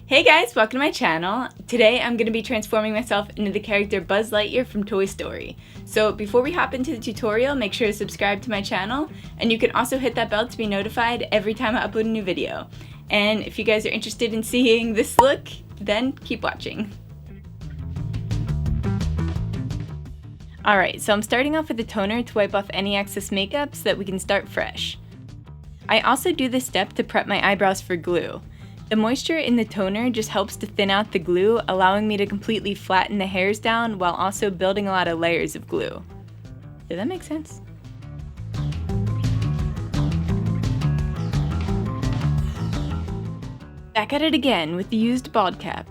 Hey guys, welcome to my channel. Today I'm going to be transforming myself into the character Buzz Lightyear from Toy Story. So before we hop into the tutorial, make sure to subscribe to my channel, and you can also hit that bell to be notified every time I upload a new video. And if you guys are interested in seeing this look, then keep watching. Alright, so I'm starting off with a toner to wipe off any excess makeup so that we can start fresh. I also do this step to prep my eyebrows for glue. The moisture in the toner just helps to thin out the glue, allowing me to completely flatten the hairs down while also building a lot of layers of glue. Did that make sense? Back at it again with the used bald cap.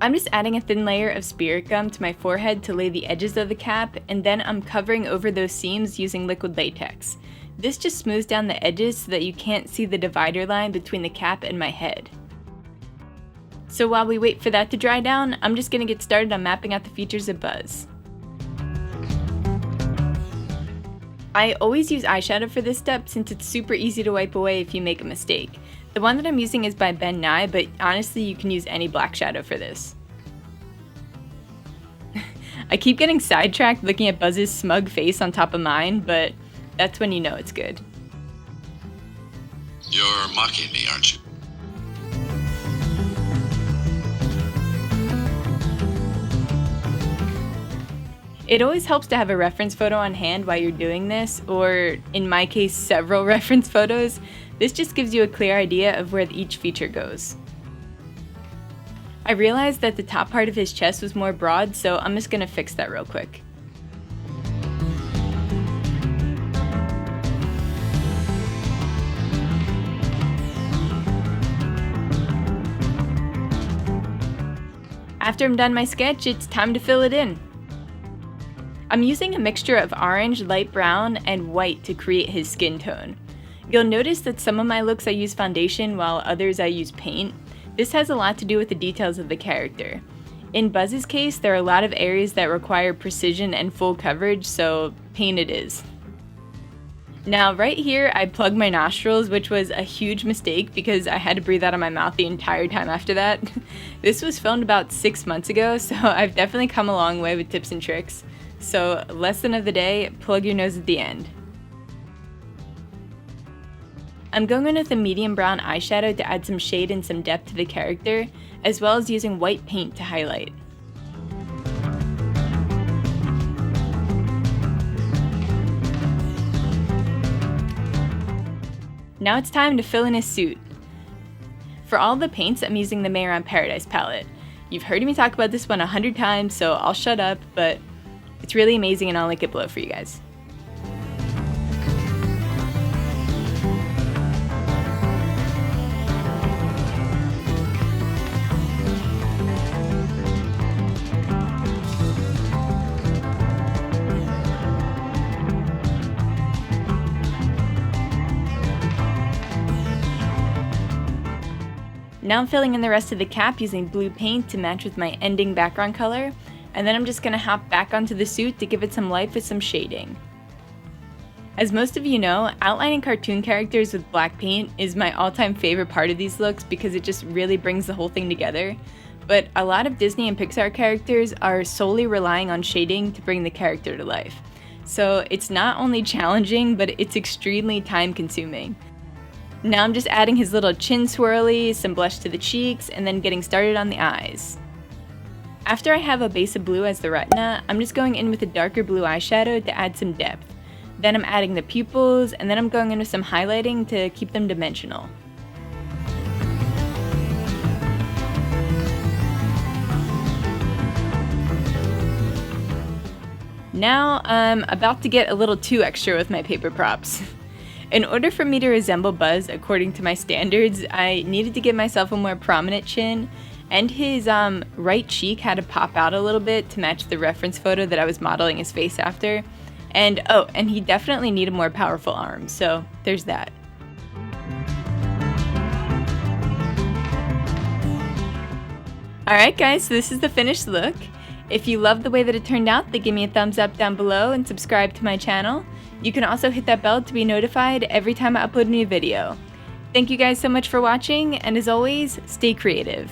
I'm just adding a thin layer of spirit gum to my forehead to lay the edges of the cap, and then I'm covering over those seams using liquid latex. This just smooths down the edges so that you can't see the divider line between the cap and my head. So while we wait for that to dry down, I'm just going to get started on mapping out the features of Buzz. I always use eyeshadow for this step since it's super easy to wipe away if you make a mistake. The one that I'm using is by Ben Nye, but honestly you can use any black shadow for this. I keep getting sidetracked looking at Buzz's smug face on top of mine, but that's when you know it's good. You're mocking me, aren't you? It always helps to have a reference photo on hand while you're doing this, or in my case, several reference photos. This just gives you a clear idea of where each feature goes. I realized that the top part of his chest was more broad, so I'm just gonna fix that real quick. After I'm done my sketch, it's time to fill it in. I'm using a mixture of orange, light brown, and white to create his skin tone. You'll notice that some of my looks I use foundation while others I use paint. This has a lot to do with the details of the character. In Buzz's case, there are a lot of areas that require precision and full coverage, so paint it is. Now right here I plugged my nostrils, which was a huge mistake because I had to breathe out of my mouth the entire time after that. This was filmed about 6 months ago, so I've definitely come a long way with tips and tricks. So lesson of the day, plug your nose at the end. I'm going in with a medium brown eyeshadow to add some shade and some depth to the character, as well as using white paint to highlight. Now it's time to fill in his suit. For all the paints, I'm using the Mayor on Paradise palette. You've heard me talk about this one 100 times, so I'll shut up, but it's really amazing and I'll link it below for you guys. Now I'm filling in the rest of the cap using blue paint to match with my ending background color, and then I'm just going to hop back onto the suit to give it some life with some shading. As most of you know, outlining cartoon characters with black paint is my all-time favorite part of these looks because it just really brings the whole thing together, but a lot of Disney and Pixar characters are solely relying on shading to bring the character to life. So it's not only challenging, but it's extremely time-consuming. Now I'm just adding his little chin swirly, some blush to the cheeks, and then getting started on the eyes. After I have a base of blue as the retina, I'm just going in with a darker blue eyeshadow to add some depth. Then I'm adding the pupils, and then I'm going in with some highlighting to keep them dimensional. Now I'm about to get a little too extra with my paper props. In order for me to resemble Buzz according to my standards, I needed to give myself a more prominent chin, and his right cheek had to pop out a little bit to match the reference photo that I was modeling his face after. And oh, and he definitely needed more powerful arms, so there's that. Alright guys, so this is the finished look. If you love the way that it turned out, then give me a thumbs up down below and subscribe to my channel. You can also hit that bell to be notified every time I upload a new video. Thank you guys so much for watching, and as always, stay creative.